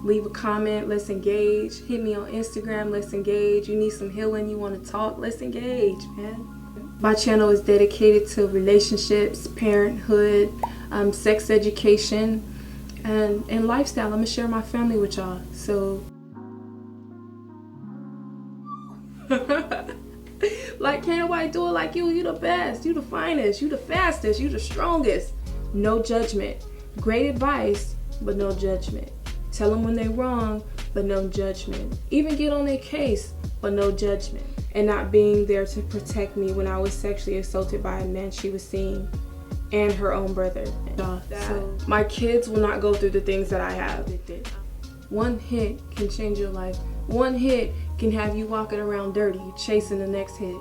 Leave a comment, let's engage. Hit me on Instagram, let's engage. You need some healing, you want to talk, let's engage, man. My channel is dedicated to relationships, parenthood, sex education, and lifestyle. I'm gonna share my family with y'all. So like, can't nobody do it like you. You the best, you the finest, you the fastest, you the strongest. No judgment. Great advice, but no judgment. Tell them when they're wrong, but no judgment. Even get on their case, but no judgment. And not being there to protect me when I was sexually assaulted by a man she was seeing and her own brother. So my kids will not go through the things that I have. One hit can change your life. One hit can have you walking around dirty, chasing the next hit.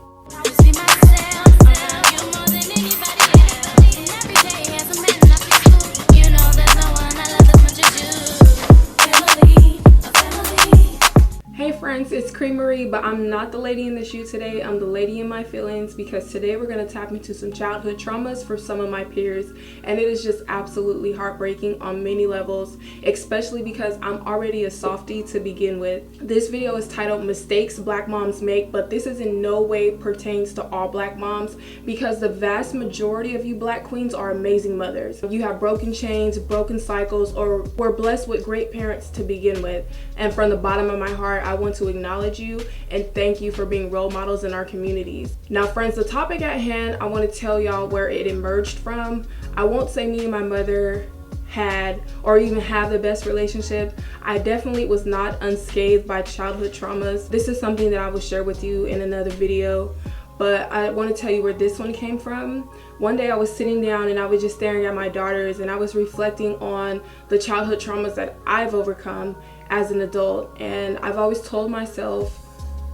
Hey friends, it's Creamery, but I'm not the lady in the shoe today. I'm the lady in my feelings, because today we're going to tap into some childhood traumas for some of my peers, and it is just absolutely heartbreaking on many levels, especially because I'm already a softie to begin with. This video is titled Mistakes Black Moms Make, but this is in no way pertains to all black moms, because the vast majority of you black queens are amazing mothers. You have broken chains, broken cycles, or were blessed with great parents to begin with, and from the bottom of my heart, I want to acknowledge you and thank you for being role models in our communities. Now friends, the topic at hand, I want to tell y'all where it emerged from. I won't say me and my mother had or even have the best relationship. I definitely was not unscathed by childhood traumas. This is something that I will share with you in another video, but I want to tell you where this one came from. One day I was sitting down and I was just staring at my daughters, and I was reflecting on the childhood traumas that I've overcome as an adult, and I've always told myself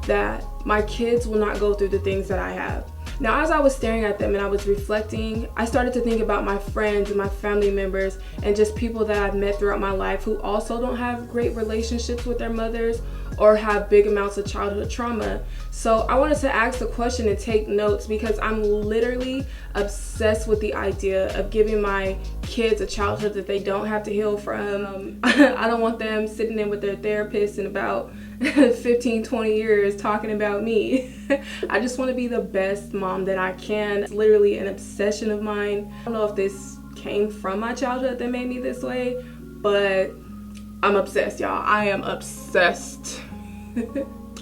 that my kids will not go through the things that I have. Now, as I was staring at them and I was reflecting, I started to think about my friends and my family members and just people that I've met throughout my life who also don't have great relationships with their mothers or have big amounts of childhood trauma. So I wanted to ask the question and take notes, because I'm literally obsessed with the idea of giving my kids a childhood that they don't have to heal from. I don't want them sitting in with their therapist in about 15, 20 years talking about me. I just want to be the best mom that I can. It's literally an obsession of mine. I don't know if this came from my childhood that made me this way, but I'm obsessed, y'all. I am obsessed.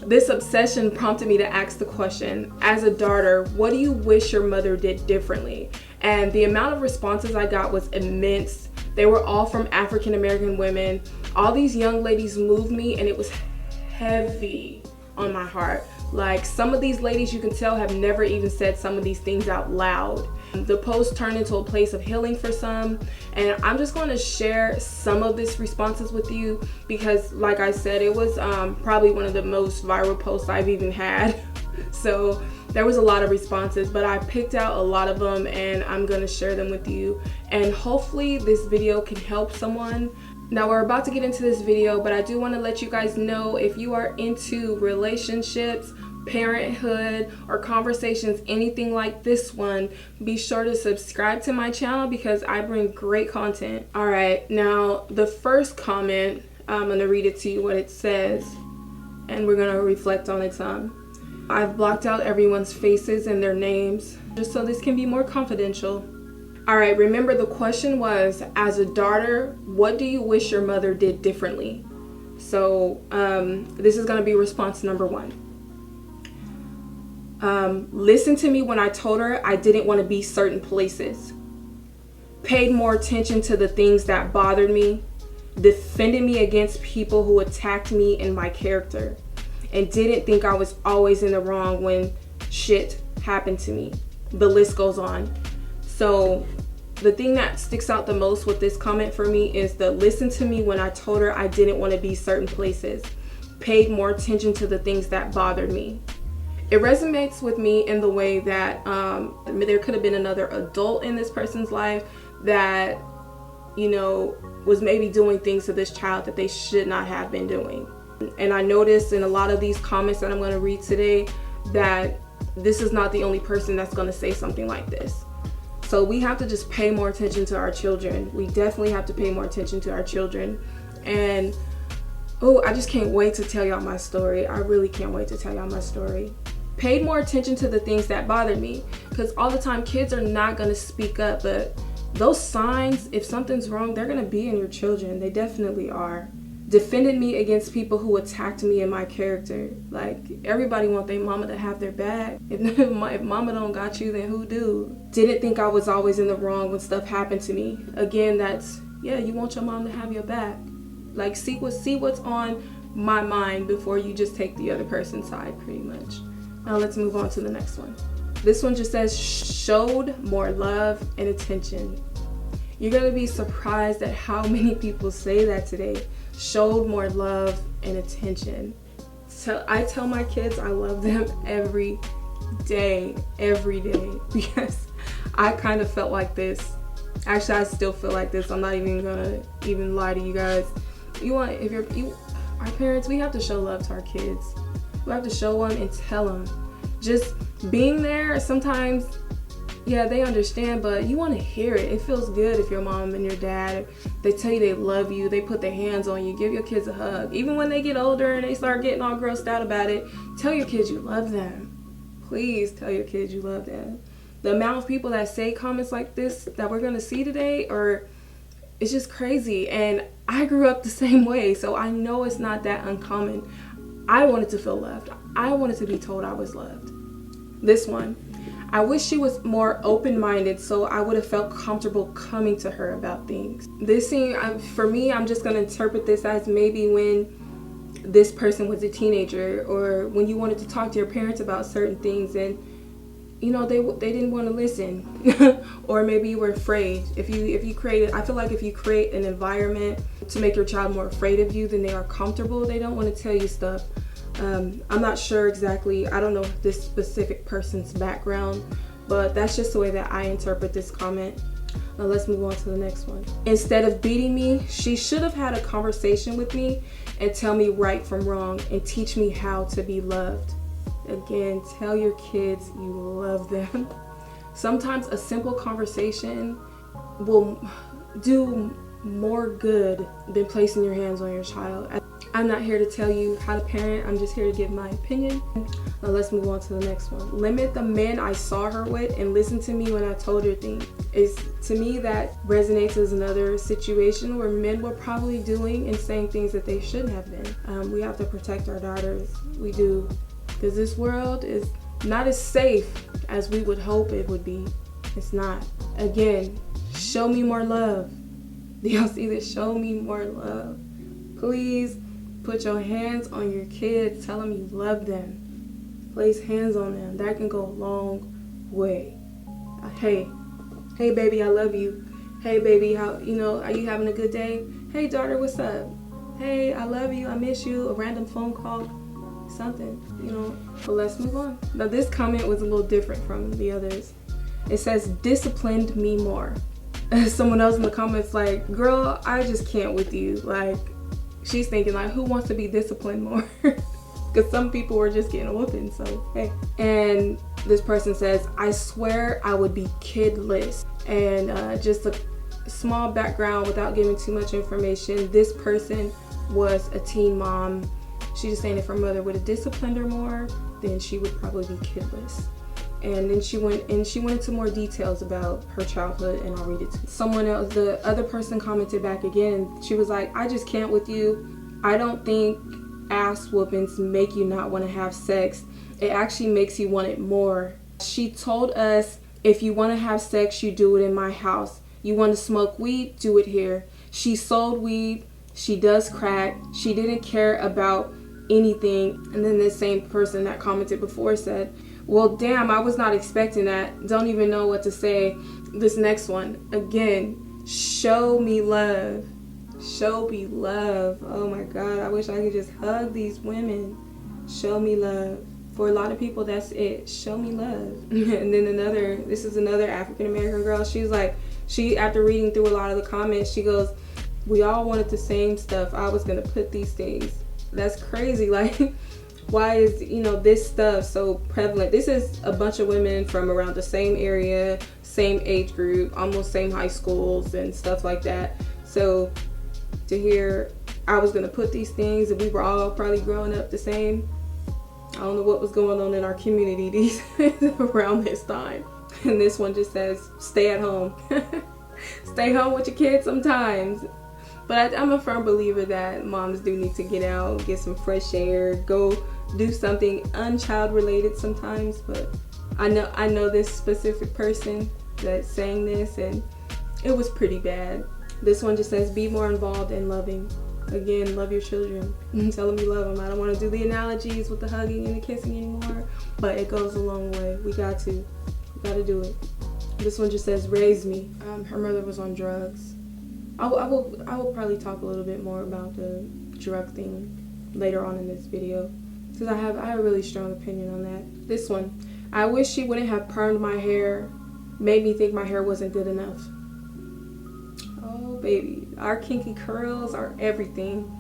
This obsession prompted me to ask the question, as a daughter, what do you wish your mother did differently? And the amount of responses I got was immense. They were all from African American women. All these young ladies moved me, and it was heavy on my heart. Like, some of these ladies, you can tell, have never even said some of these things out loud. The post turned into a place of healing for some, and I'm just going to share some of these responses with you, because like I said, it was probably one of the most viral posts I've even had. So there was a lot of responses, but I picked out a lot of them and I'm going to share them with you, and hopefully this video can help someone. Now we're about to get into this video, but I do want to let you guys know, if you are into relationships, parenthood, or conversations anything like this one, be sure to subscribe to my channel, because I bring great content. Alright, now the first comment, I'm going to read it to you what it says, and we're going to reflect on it some. I've blocked out everyone's faces and their names just so this can be more confidential. Alright, remember the question was, as a daughter, what do you wish your mother did differently? So this is going to be response number one. Listen to me when I told her I didn't want to be certain places. Paid more attention to the things that bothered me. Defended me against people who attacked me and my character. And didn't think I was always in the wrong when shit happened to me. The list goes on. So the thing that sticks out the most with this comment for me is the listen to me when I told her I didn't want to be certain places. Paid more attention to the things that bothered me. It resonates with me in the way that there could have been another adult in this person's life that, you know, was maybe doing things to this child that they should not have been doing. And I noticed in a lot of these comments that I'm going to read today that this is not the only person that's going to say something like this. So we have to just pay more attention to our children. We definitely have to pay more attention to our children. And Oh, I just can't wait to tell y'all my story. I really can't wait to tell y'all my story. Paid more attention to the things that bothered me, because all the time kids are not going to speak up, but those signs, if something's wrong, they're going to be in your children. They definitely are. Defended me against people who attacked me and my character. Like, everybody want their mama to have their back. If mama don't got you, then who do? Didn't think I was always in the wrong when stuff happened to me. Again, that's, yeah, you want your mom to have your back. Like, see what's on my mind before you just take the other person's side, pretty much. Now let's move on to the next one. This one just says, showed more love and attention. You're gonna be surprised at how many people say that today. Showed more love and attention. So I tell my kids I love them every day, because I kind of felt like this. Actually, I still feel like this. I'm not even gonna lie to you guys. Our parents, we have to show love to our kids. We have to show them and tell them. Just being there, sometimes, yeah, they understand, but you want to hear it. It feels good if your mom and your dad, they tell you they love you, they put their hands on you, give your kids a hug. Even when they get older and they start getting all grossed out about it, tell your kids you love them. Please tell your kids you love them. The amount of people that say comments like this that we're going to see today, it's just crazy. And I grew up the same way, so I know it's not that uncommon. I wanted to feel loved. I wanted to be told I was loved. This one. I wish she was more open-minded so I would have felt comfortable coming to her about things. This scene, for me, I'm just going to interpret this as maybe when this person was a teenager, or when you wanted to talk to your parents about certain things and, you know, they didn't want to listen. Or maybe you were afraid. I feel like if you create an environment to make your child more afraid of you than they are comfortable, they don't want to tell you stuff. I'm not sure exactly, I don't know this specific person's background, but that's just the way that I interpret this comment. Now let's move on to the next one. Instead of beating me, she should have had a conversation with me and tell me right from wrong and teach me how to be loved. Again, tell your kids you love them. Sometimes a simple conversation will do more good than placing your hands on your child. I'm not here to tell you how to parent, I'm just here to give my opinion. Now let's move on to the next one. Limit the men I saw her with and listen to me when I told her things. To me, that resonates as another situation where men were probably doing and saying things that they shouldn't have been. We have to protect our daughters, we do. Because this world is not as safe as we would hope it would be. It's not. Again, show me more love. Do y'all see this? Show me more love. Please put your hands on your kids. Tell them you love them. Place hands on them. That can go a long way. Hey baby, I love you. Hey baby, are you having a good day? Hey daughter, what's up? Hey, I love you, I miss you. A random phone call, something, But let's move on. Now this comment was a little different from the others. It says, disciplined me more. Someone else in the comments like, girl, I just can't with you. Like, she's thinking like, who wants to be disciplined more? Because some people were just getting a whooping, so hey. And this person says, I swear I would be kidless. And just a small background without giving too much information. This person was a teen mom. She's just saying if her mother would have disciplined her more, then she would probably be kidless. And then she went into more details about her childhood, and I'll read it to you. Someone else, the other person commented back again, and she was like, I just can't with you. I don't think ass whoopings make you not want to have sex. It actually makes you want it more. She told us, if you want to have sex, you do it in my house. You want to smoke weed, do it here. She sold weed. She does crack. She didn't care about anything. And then this same person that commented before said, well, damn, I was not expecting that. Don't even know what to say. This next one, again, show me love. Show me love. Oh my God, I wish I could just hug these women. Show me love. For a lot of people, that's it. Show me love. And then this is another African-American girl. She's like, after reading through a lot of the comments, she goes, we all wanted the same stuff. I was gonna put these things. That's crazy. Like, why is, this stuff so prevalent? This is a bunch of women from around the same area, same age group, almost same high schools and stuff like that. So to hear I was gonna put these things, and we were all probably growing up the same. I don't know what was going on in our community these around this time. And this one just says, stay at home. Stay home with your kids sometimes. But I'm a firm believer that moms do need to get out, get some fresh air, go do something unchild related sometimes. But I know this specific person that's saying this, and it was pretty bad. This one just says, be more involved and loving. Again, love your children. Tell them you love them. I don't want to do the analogies with the hugging and the kissing anymore, but it goes a long way. We got to do it. This one just says, raise me. Her mother was on drugs. I will probably talk a little bit more about the drug thing later on in this video, because I have a really strong opinion on that. This one, I wish she wouldn't have permed my hair. Made me think my hair wasn't good enough. Oh baby, our kinky curls are everything.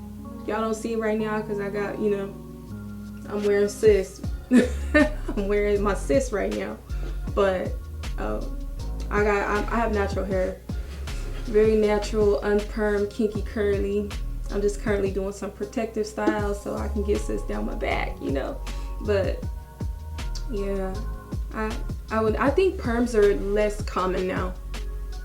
Y'all don't see it right now because I got, I'm wearing sis. I'm wearing my sis right now, but I have natural hair. Very natural, unpermed, kinky, curly. I'm just currently doing some protective styles so I can get sis down my back, But yeah, I think perms are less common now.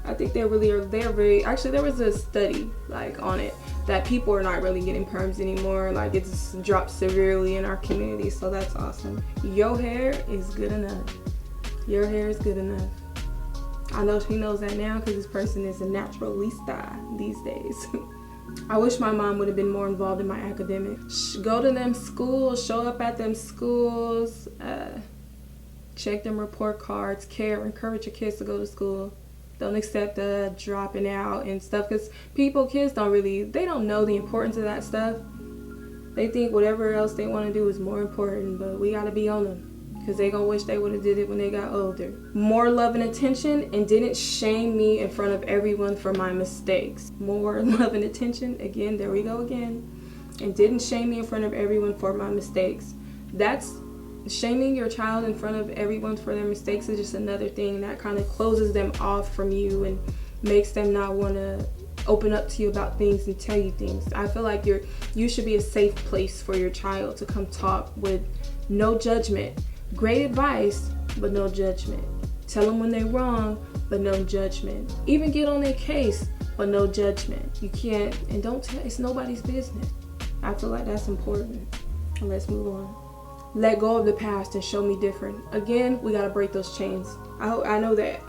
I think they really are. They're very. Actually, there was a study on it that people are not really getting perms anymore. It's dropped severely in our community, so that's awesome. Your hair is good enough. Your hair is good enough. I know she knows that now because this person is a naturalista these days. I wish my mom would have been more involved in my academics. Go to them schools, show up at them schools, check them report cards, encourage your kids to go to school. Don't accept dropping out and stuff, because kids don't know the importance of that stuff. They think whatever else they want to do is more important, but we got to be on them. Because they gonna wish they would have did it when they got older. More love and attention, and didn't shame me in front of everyone for my mistakes. More love and attention, again, there we go again. And didn't shame me in front of everyone for my mistakes. That's shaming your child in front of everyone for their mistakes is just another thing that kind of closes them off from you and makes them not want to open up to you about things and tell you things. I feel like you should be a safe place for your child to come talk with no judgment. Great advice, but no judgment. Tell them when they're wrong, but no judgment. Even get on their case, but no judgment. You can't, and don't tell, it's nobody's business. I feel like that's important. Let's move on. Let go of the past and show me different. Again, we gotta break those chains. I know that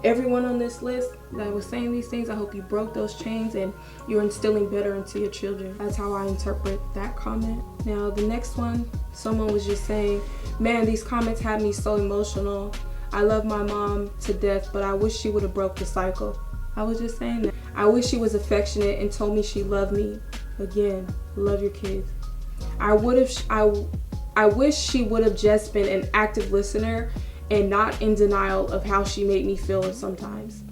everyone on this list that was saying these things, I hope you broke those chains and you're instilling better into your children. That's how I interpret that comment. Now, the next one, someone was just saying, man, these comments had me so emotional. I love my mom to death, but I wish she would have broke the cycle. I was just saying that. I wish she was affectionate and told me she loved me. Again, love your kids. I wish she would have just been an active listener and not in denial of how she made me feel sometimes.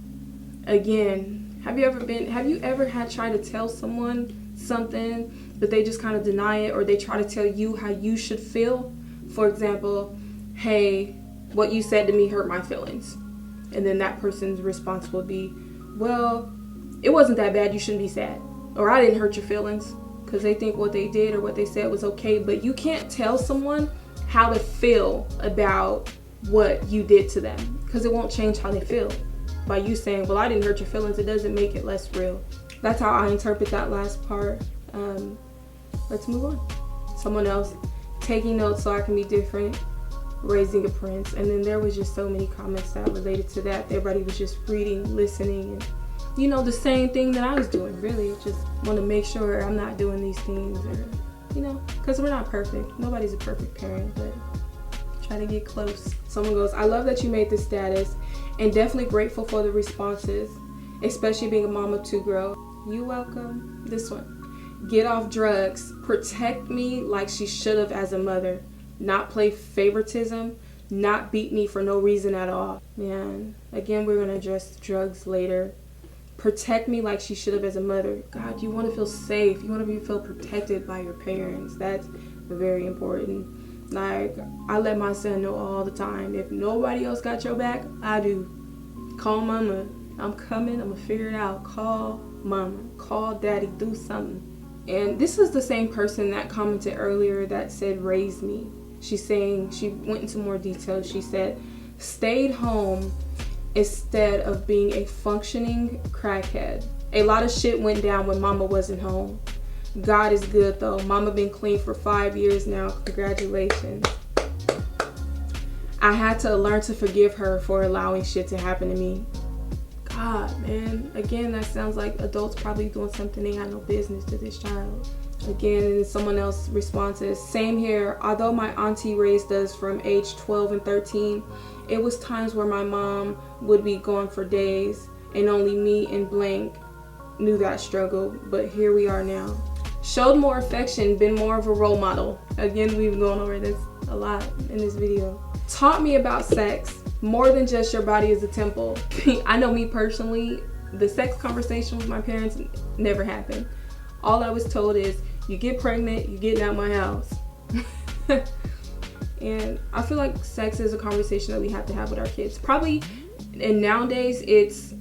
Again, have you ever had tried to tell someone something, but they just kind of deny it, or they try to tell you how you should feel? For example, hey, what you said to me hurt my feelings. And then that person's response would be, well, it wasn't that bad, you shouldn't be sad. Or I didn't hurt your feelings, because they think what they did or what they said was okay. But you can't tell someone how to feel about what you did to them, because it won't change how they feel. By you saying, well, I didn't hurt your feelings, it doesn't make it less real. That's how I interpret that last part. Let's move on. Someone else, taking notes so I can be different, raising a prince. And then there was just so many comments that related to that. Everybody was just reading, listening, and the same thing that I was doing, really. Just want to make sure I'm not doing these things, or because we're not perfect. Nobody's a perfect parent, but try to get close. Someone goes, I love that you made this status, and definitely grateful for the responses, especially being a mom of 2 girls. You welcome. This one, get off drugs, protect me like she should have as a mother, not play favoritism, not beat me for no reason at all. Man, again, we're going to address drugs later. Protect me like she should have as a mother. God, you want to feel safe. You want to feel protected by your parents. That's very important. I let my son know all the time, if nobody else got your back, I do. Call mama. I'm coming. I'm going to figure it out. Call mama. Call daddy. Do something. And this is the same person that commented earlier that said raise me. She's saying, she went into more detail. She said, stayed home instead of being a functioning crackhead. A lot of shit went down when mama wasn't home. God is good though. Mama been clean for 5 years now. Congratulations. I had to learn to forgive her for allowing shit to happen to me. God, man. Again, that sounds like adults probably doing something they had no business to this child. Again, and someone else responses, same here. Although my auntie raised us from age 12 and 13, it was times where my mom would be gone for days and only me and blank knew that struggle, but here we are now. Showed more affection, been more of a role model. Again, we've gone over this a lot in this video. Taught me about sex, more than just your body is a temple. I know me personally, the sex conversation with my parents never happened. All I was told is, you get pregnant, you getting out my house. And I feel like sex is a conversation that we have to have with our kids. Probably, and nowadays, it's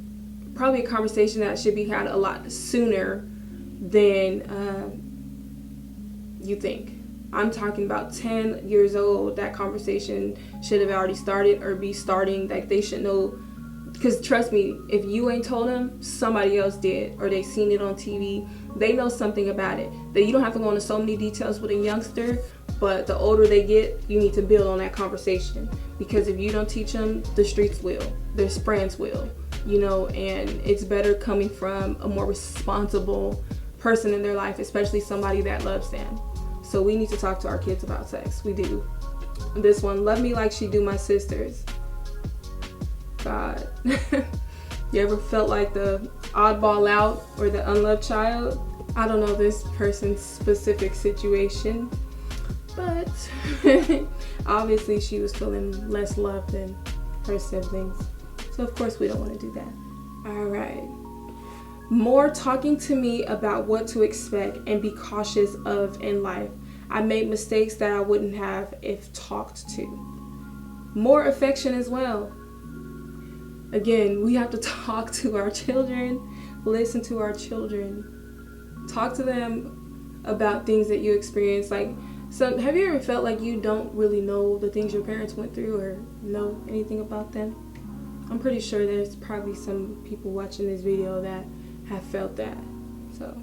probably a conversation that should be had a lot sooner than you think. I'm talking about 10 years old. That conversation should have already started or be starting. Like, they should know. Because trust me, if you ain't told them, somebody else did, or they seen it on TV. They know something about it. That you don't have to go into so many details with a youngster, but the older they get, you need to build on that conversation. Because if you don't teach them, the streets will, their friends will, you know. And it's better coming from a more responsible person in their life, especially somebody that loves them. So we need to talk to our kids about sex. We do. This one, love me like she do my sisters. God. You ever felt like the oddball out or the unloved child? I don't know this person's specific situation, but obviously she was feeling less loved than her siblings. So of course we don't want to do that. All right. More talking to me about what to expect and be cautious of in life. I made mistakes that I wouldn't have if talked to. More affection as well. Again, we have to talk to our children, listen to our children, talk to them about things that you experience. Like, so have you ever felt like you don't really know the things your parents went through or know anything about them? I'm pretty sure there's probably some people watching this video that have felt that. So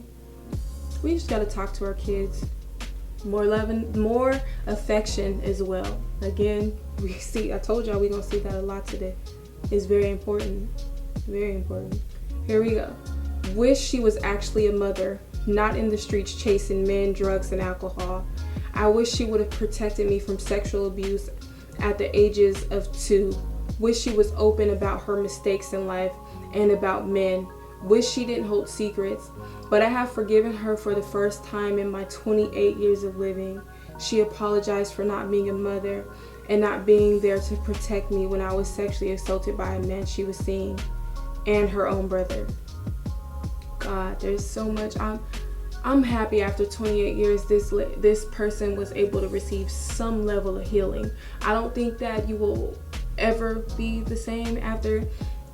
we just got to talk to our kids. More loving, more affection as well. Again, we see, I told y'all we're going to see that a lot today. It's very important. Very important. Here we go. Wish she was actually a mother, not in the streets chasing men, drugs, and alcohol. I wish she would have protected me from sexual abuse at the ages of 2. Wish she was open about her mistakes in life and about men. Wish she didn't hold secrets, but I have forgiven her for the first time in my 28 years of living. She apologized for not being a mother and not being there to protect me when I was sexually assaulted by a man she was seeing and her own brother. God, there's so much. I'm happy after 28 years this person was able to receive some level of healing. I don't think that you will ever be the same after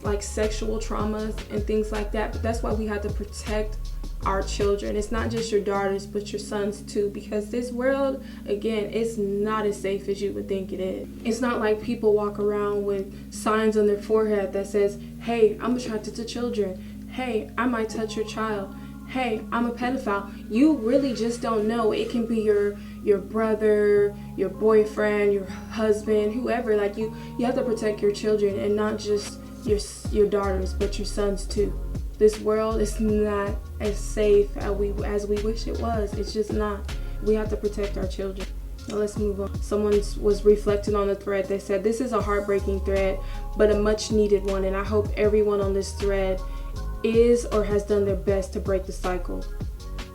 like sexual traumas and things like that, but that's why we have to protect our children. It's not just your daughters, but your sons too, because this world, again, it's not as safe as you would think it is. It's not like people walk around with signs on their forehead that says, hey, I'm attracted to children. Hey, I might touch your child. Hey, I'm a pedophile. You really just don't know. It can be your brother, your boyfriend, your husband, whoever. Like you have to protect your children, and not just your daughters, but your sons too. This world is not as safe as we wish it was. It's just not. We have to protect our children. Now let's move on. Someone was reflecting on the thread. They said, this is a heartbreaking thread, but a much needed one, and I hope everyone on this thread is or has done their best to break the cycle.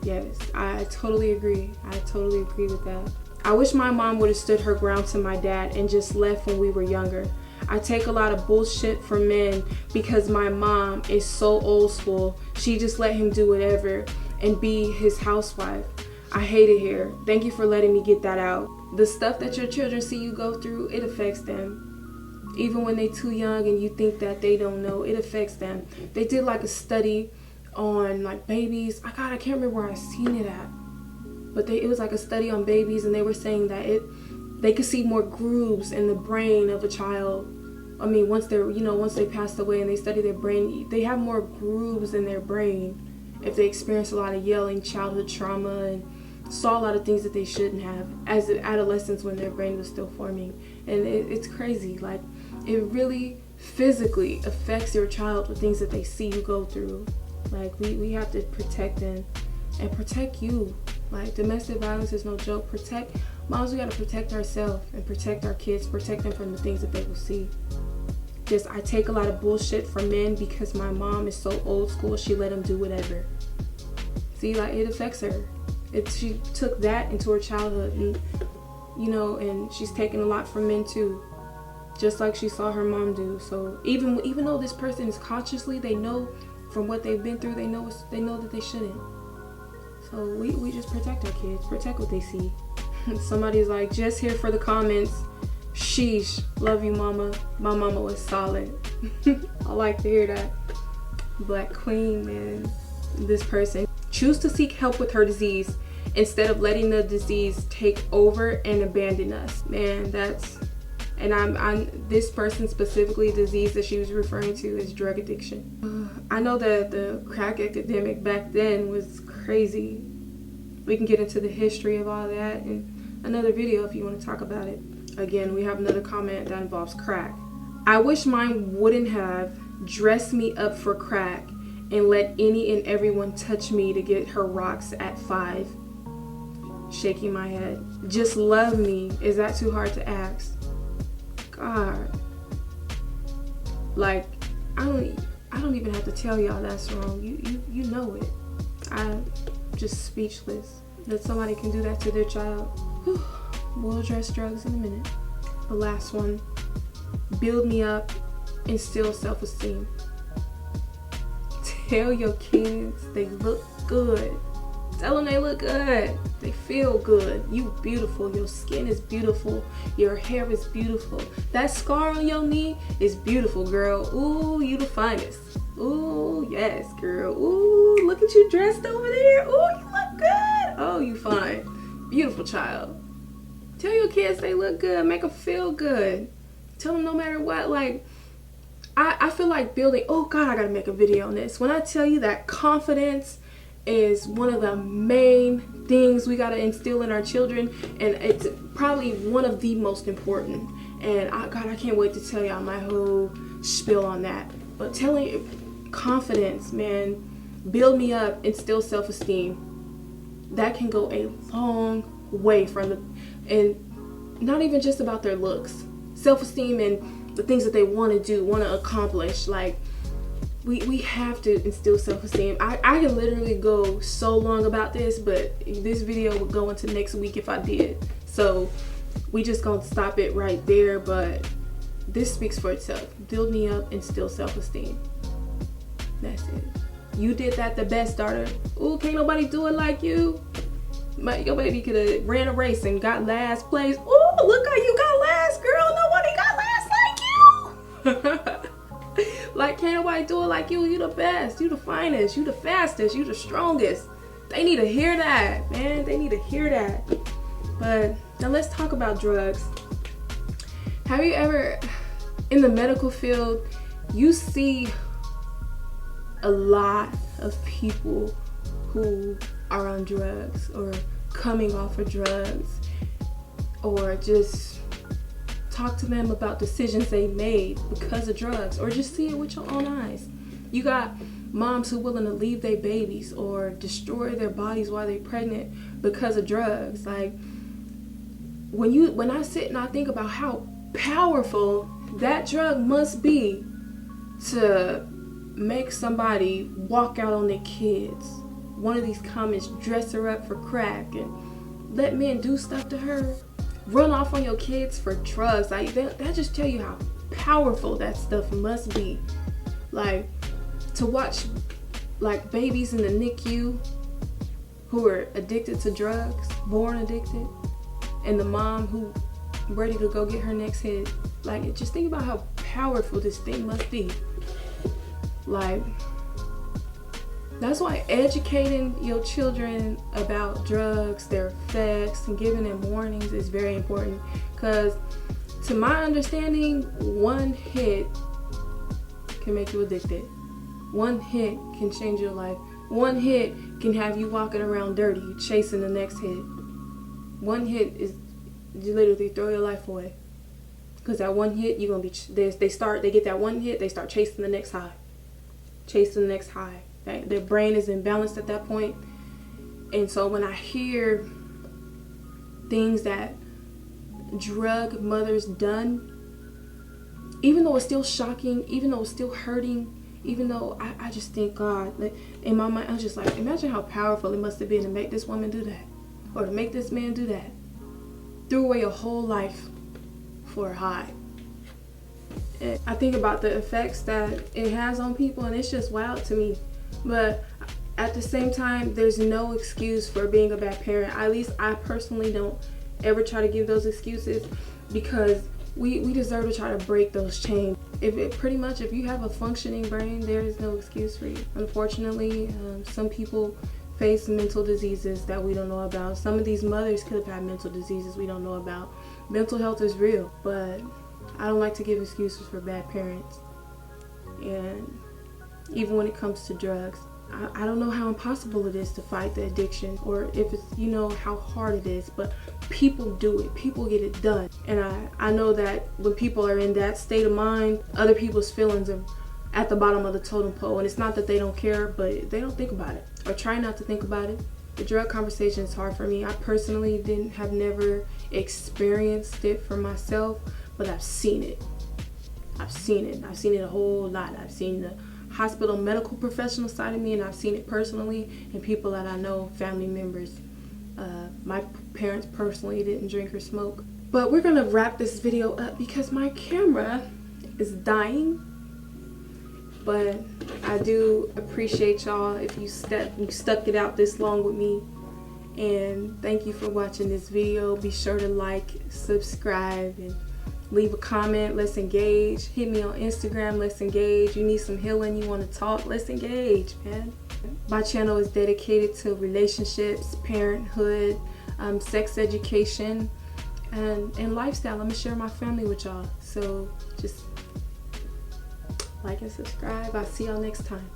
Yes, I totally agree. I totally agree with that. I wish my mom would have stood her ground to my dad and just left when we were younger. I take a lot of bullshit from men because my mom is so old school. She just let him do whatever and be his housewife. I hate it here. Thank you for letting me get that out. The stuff that your children see you go through, it affects them. Even when they're too young and you think that they don't know, it affects them. They did like a study on like babies. I can't remember where I seen it at, but it was like a study on babies, and they were saying that they could see more grooves in the brain of a child. I mean, once they passed away and they study their brain, they have more grooves in their brain if they experience a lot of yelling, childhood trauma, and saw a lot of things that they shouldn't have as adolescents when their brain was still forming. And it's crazy. Like, it really physically affects your child with things that they see you go through. Like, we have to protect them and protect you. Like, domestic violence is no joke. Moms, we gotta protect ourselves and protect our kids, protect them from the things that they will see. I take a lot of bullshit from men because my mom is so old school, she let them do whatever. See, like, it affects her. She took that into her childhood, and and she's taken a lot from men too, just like she saw her mom do. So even though this person is consciously, they know from what they've been through, they know that they shouldn't. So we just protect our kids, protect what they see. Somebody's like, just here for the comments. Sheesh, love you, mama. My mama was solid. I like to hear that. Black Queen, man. This person choose to seek help with her disease instead of letting the disease take over and abandon us. Man, I'm this person specifically, disease that she was referring to is drug addiction. I know that the crack epidemic back then was crazy. We can get into the history of all that in another video if you want to talk about it. Again, we have another comment that involves crack. I wish mine wouldn't have dressed me up for crack and let any and everyone touch me to get her rocks at 5. Shaking my head. Just love me. Is that too hard to ask? God. Like, I don't even have to tell y'all that's wrong. You know it. I'm just speechless that somebody can do that to their child. We'll address drugs in a minute. The last one. Build me up, instill self-esteem. Tell your kids they look good. Tell them they look good. They feel good. You beautiful. Your skin is beautiful. Your hair is beautiful. That scar on your knee is beautiful, girl. Ooh, you the finest. Ooh, yes, girl. Ooh, look at you dressed over there. Ooh, you look good. Oh, you fine. Beautiful child. Tell your kids they look good. Make them feel good. Tell them no matter what. Like, I feel like building. Oh, God, I got to make a video on this. When I tell you that confidence is one of the main things we got to instill in our children, and it's probably one of the most important. And God, I can't wait to tell y'all my whole spiel on that. But telling you, confidence, man, build me up, instill self-esteem. That can go a long way and not even just about their looks, self-esteem and the things that they want to do, want to accomplish. Like, we have to instill self-esteem. I can literally go so long about this, but this video would go into next week if I did. So we just gonna stop it right there. But this speaks for itself. Build me up, instill self-esteem. That's it. You did that the best, daughter. Ooh, can't nobody do it like you. Your baby could have ran a race and got last place. Ooh, look how you got last, girl. Nobody got last like you. Like, can't nobody do it like you. You the best. You the finest. You the fastest. You the strongest. They need to hear that, man. They need to hear that. But now let's talk about drugs. Have you ever, in the medical field, you see a lot of people who are on drugs or coming off of drugs, or just talk to them about decisions they made because of drugs, or just see it with your own eyes. You got moms who willing to leave their babies or destroy their bodies while they're pregnant because of drugs. Like, when I sit and I think about how powerful that drug must be to make somebody walk out on their kids. One of these comments, dress her up for crack and let men do stuff to her, run off on your kids for drugs. Like, that just tell you how powerful that stuff must be. Like, to watch like babies in the NICU who are addicted to drugs, born addicted, and the mom who ready to go get her next hit. Like, just think about how powerful this thing must be. Like, That's why educating your children about drugs, their effects, and giving them warnings is very important. Because to my understanding, one hit can make you addicted. One hit can change your life. One hit can have you walking around dirty, chasing the next hit. One hit is you literally throw your life away. Because that one hit, you're gonna be. They get that one hit, they start chasing the next high, chasing the next high. Their brain is imbalanced at that point. And so when I hear things that drug mothers done, even though it's still shocking, even though it's still hurting, even though I just think, God, like, in my mind, I'm just like, imagine how powerful it must have been to make this woman do that, or to make this man do that. Threw away a whole life for a high. And I think about the effects that it has on people, and it's just wild to me. But at the same time, there's no excuse for being a bad parent. At least I personally don't ever try to give those excuses, because we deserve to try to break those chains. If you have a functioning brain, there is no excuse for you. Unfortunately, some people face mental diseases that we don't know about. Some of these mothers could have had mental diseases we don't know about. Mental health is real, but I don't like to give excuses for bad parents. And even when it comes to drugs, I don't know how impossible it is to fight the addiction, or if it's, how hard it is, but people do it. People get it done. And I know that when people are in that state of mind, other people's feelings are at the bottom of the totem pole. And it's not that they don't care, but they don't think about it, or try not to think about it. The drug conversation is hard for me. I personally have never experienced it for myself, but I've seen it. I've seen it a whole lot. I've seen the hospital medical professional side of me, and I've seen it personally in people that I know, family members. My parents personally didn't drink or smoke. But we're gonna wrap this video up because my camera is dying. But I do appreciate y'all if you stuck it out this long with me. And thank you for watching this video. Be sure to like, subscribe, and leave a comment. Let's engage. Hit me on Instagram. Let's engage. You need some healing, you want to talk, let's engage, man. My channel is dedicated to relationships, parenthood, sex education, and lifestyle. I'm gonna share my family with y'all. So just like and subscribe. I'll see y'all next time.